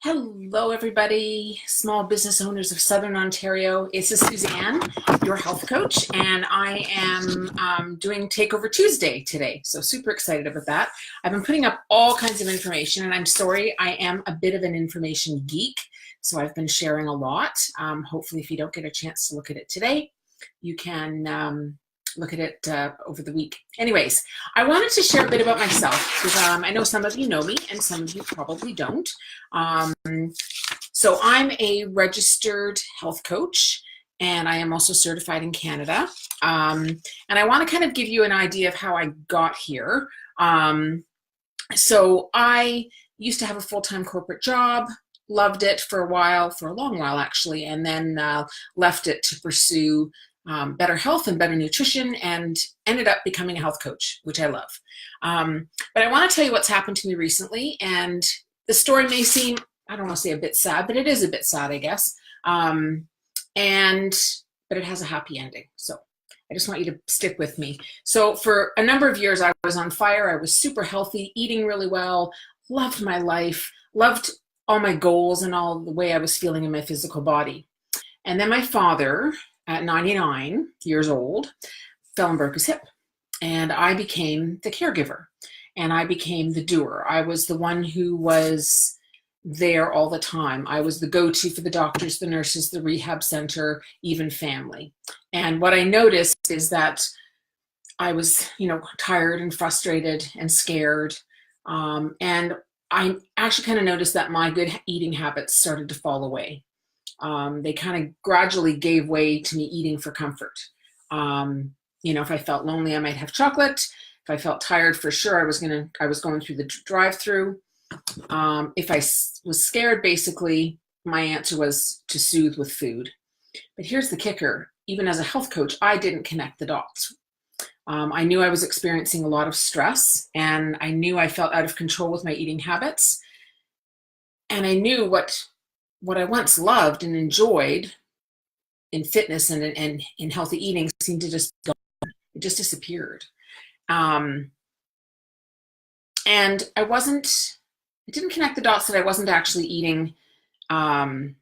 Hello, everybody, small business owners of Southern Ontario. This is Suzanne, your health coach, and I am doing Takeover Tuesday today. So super excited about that. I've been putting up all kinds of information, and I'm sorry, I am a bit of an information geek, so I've been sharing a lot. Hopefully, if you don't get a chance to look at it today, you can look at it over the week. Anyways, I wanted to share a bit about myself because I know some of you know me and some of you probably don't. So I'm a registered health coach and I am also certified in Canada. And I want to kind of give you an idea of how I got here. So I used to have a full-time corporate job, loved it for a long while actually, and then left it to pursue better health and better nutrition, and ended up becoming a health coach, which I love. But I want to tell you what's happened to me recently, and the story may seem, I don't want to say a bit sad, but it is a bit sad, I guess. But it has a happy ending. So I just want you to stick with me. So for a number of years, I was on fire. I was super healthy, eating really well, loved my life, loved all my goals and all the way I was feeling in my physical body. And then my father, at 99 years old, fell and broke his hip. And I became the caregiver and I became the doer. I was the one who was there all the time. I was the go-to for the doctors, the nurses, the rehab center, even family. And what I noticed is that I was, tired and frustrated and scared. And I actually kind of noticed that my good eating habits started to fall away. They kind of gradually gave way to me eating for comfort. If I felt lonely, I might have chocolate. If I felt tired, for sure, I was going through the drive-through. If I was scared, basically, my answer was to soothe with food. But here's the kicker. Even as a health coach, I didn't connect the dots. I knew I was experiencing a lot of stress, and I knew I felt out of control with my eating habits. And I knew what I once loved and enjoyed in fitness and in healthy eating seemed to just go. It just disappeared. And I didn't connect the dots that I wasn't actually eating. I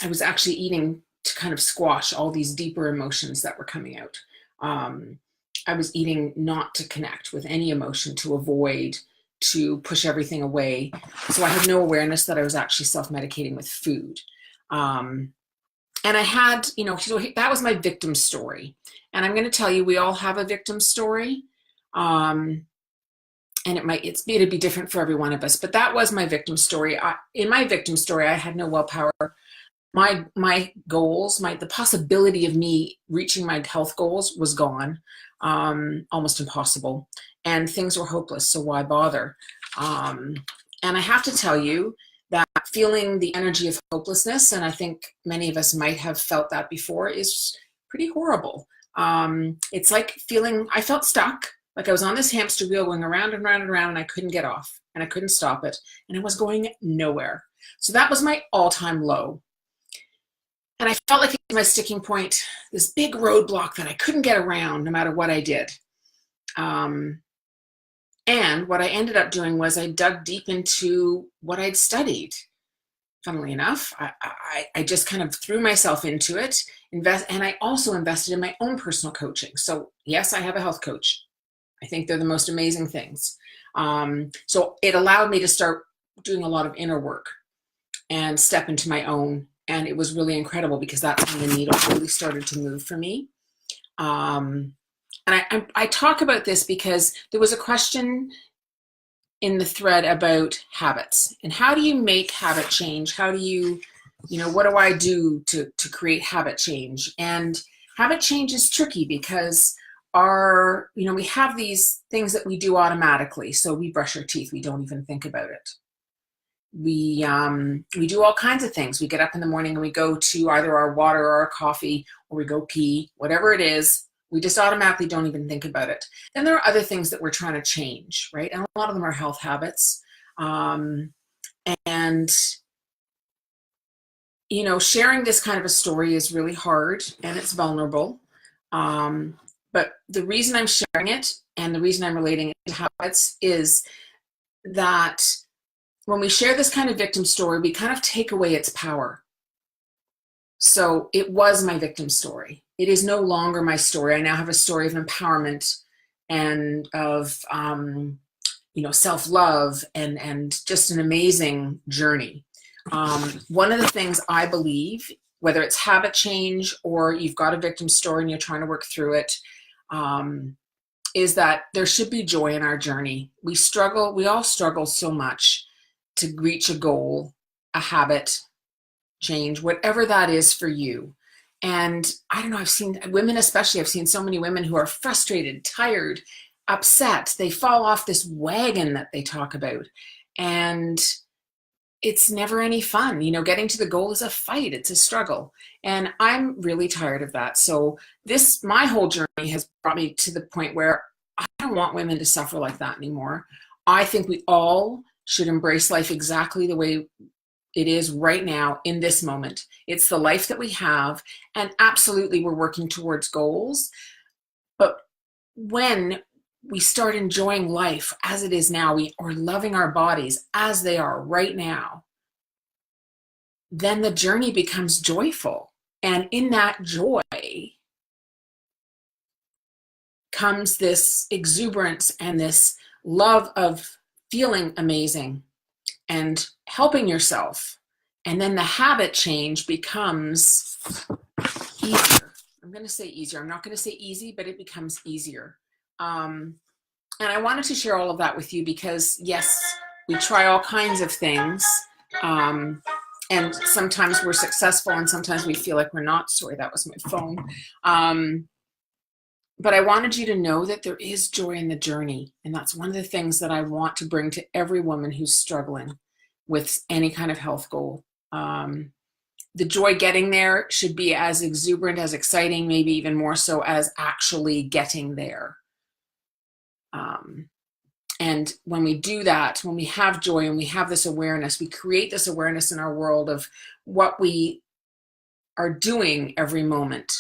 was actually eating to kind of squash all these deeper emotions that were coming out. I was eating not to connect with any emotion, to avoid, to push everything away. So I had no awareness that I was actually self-medicating with food. And I had, so that was my victim story. And I'm going to tell you, we all have a victim story. And it'd be different for every one of us, but that was my victim story. In my victim story, I had no willpower. My goals, the possibility of me reaching my health goals was gone, almost impossible. And things were hopeless, so why bother? And I have to tell you that feeling the energy of hopelessness, and I think many of us might have felt that before, is pretty horrible. It's like I felt stuck, like I was on this hamster wheel going around and round and round, and I couldn't get off, and I couldn't stop it, and it was going nowhere. So that was my all-time low. And I felt like it was my sticking point, this big roadblock that I couldn't get around no matter what I did. And what I ended up doing was I dug deep into what I'd studied. Funnily enough, I just kind of threw myself into it, and I also invested in my own personal coaching. So yes, I have a health coach. I think they're the most amazing things. So it allowed me to start doing a lot of inner work and step into my own. And it was really incredible because that's when the needle really started to move for me. And I talk about this because there was a question in the thread about habits and how do you make habit change? How do you, what do I do to create habit change? And habit change is tricky because we have these things that we do automatically. So we brush our teeth. We don't even think about it. We do all kinds of things. We get up in the morning and we go to either our water or our coffee, or we go pee, whatever it is. We just automatically don't even think about it. Then there are other things that we're trying to change, right? And a lot of them are health habits. Sharing this kind of a story is really hard and it's vulnerable. But the reason I'm sharing it and the reason I'm relating it to habits is that when we share this kind of victim story, we kind of take away its power. So it was my victim story. It is no longer my story. I now have a story of empowerment and of self-love and just an amazing journey. One of the things I believe, whether it's habit change or you've got a victim story and you're trying to work through it, is that there should be joy in our journey. We all struggle so much to reach a goal, a habit change, whatever that is for you. And I don't know, I've seen women, especially, I've seen so many women who are frustrated, tired, upset. They fall off this wagon that they talk about. And it's never any fun. Getting to the goal is a fight. It's a struggle. And I'm really tired of that. So my whole journey has brought me to the point where I don't want women to suffer like that anymore. I think we all should embrace life exactly the way it is right now in this moment. It's the life that we have. And absolutely, we're working towards goals. But when we start enjoying life as it is now, we are loving our bodies as they are right now, then the journey becomes joyful. And in that joy comes this exuberance and this love of feeling amazing and helping yourself. And then the habit change becomes easier. I'm going to say easier. I'm not going to say easy, but it becomes easier. And I wanted to share all of that with you because, yes, we try all kinds of things. And sometimes we're successful and sometimes we feel like we're not. Sorry, that was my phone. But I wanted you to know that there is joy in the journey. And that's one of the things that I want to bring to every woman who's struggling with any kind of health goal. The joy getting there should be as exuberant, as exciting, maybe even more so as actually getting there. And when we do that, when we have joy and we have this awareness, we create this awareness in our world of what we are doing every moment.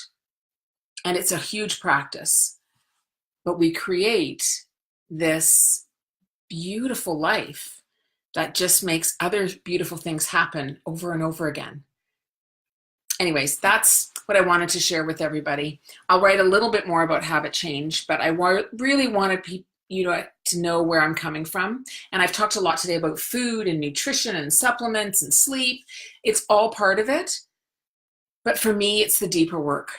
And it's a huge practice, but we create this beautiful life that just makes other beautiful things happen over and over again. Anyways, that's what I wanted to share with everybody. I'll write a little bit more about habit change, but I really wanted you to know where I'm coming from. And I've talked a lot today about food and nutrition and supplements and sleep. It's all part of it. But for me, it's the deeper work.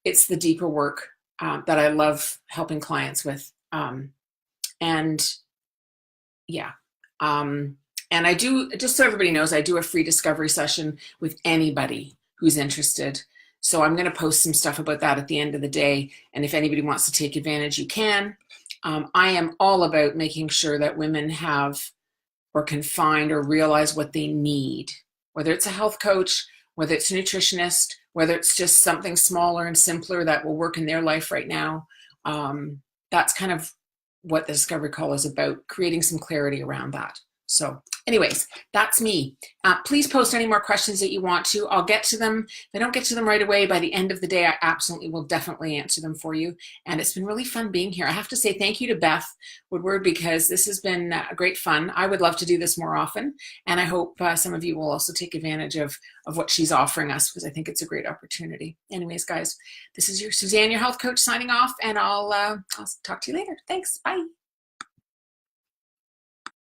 It's the deeper work that I love helping clients with. And I do, just so everybody knows, I do a free discovery session with anybody who's interested. So I'm going to post some stuff about that at the end of the day. And if anybody wants to take advantage, you can. I am all about making sure that women have or can find or realize what they need, whether it's a health coach, whether it's a nutritionist, whether it's just something smaller and simpler that will work in their life right now. That's kind of what the Discovery Call is about, creating some clarity around that. So anyways, that's me. Please post any more questions that you want to. I'll get to them. If I don't get to them right away, by the end of the day, I absolutely will definitely answer them for you. And it's been really fun being here. I have to say thank you to Beth Woodward because this has been great fun. I would love to do this more often. And I hope some of you will also take advantage of what she's offering us because I think it's a great opportunity. Anyways, guys, this is your Suzanne, your health coach, signing off, and I'll talk to you later. Thanks. Bye.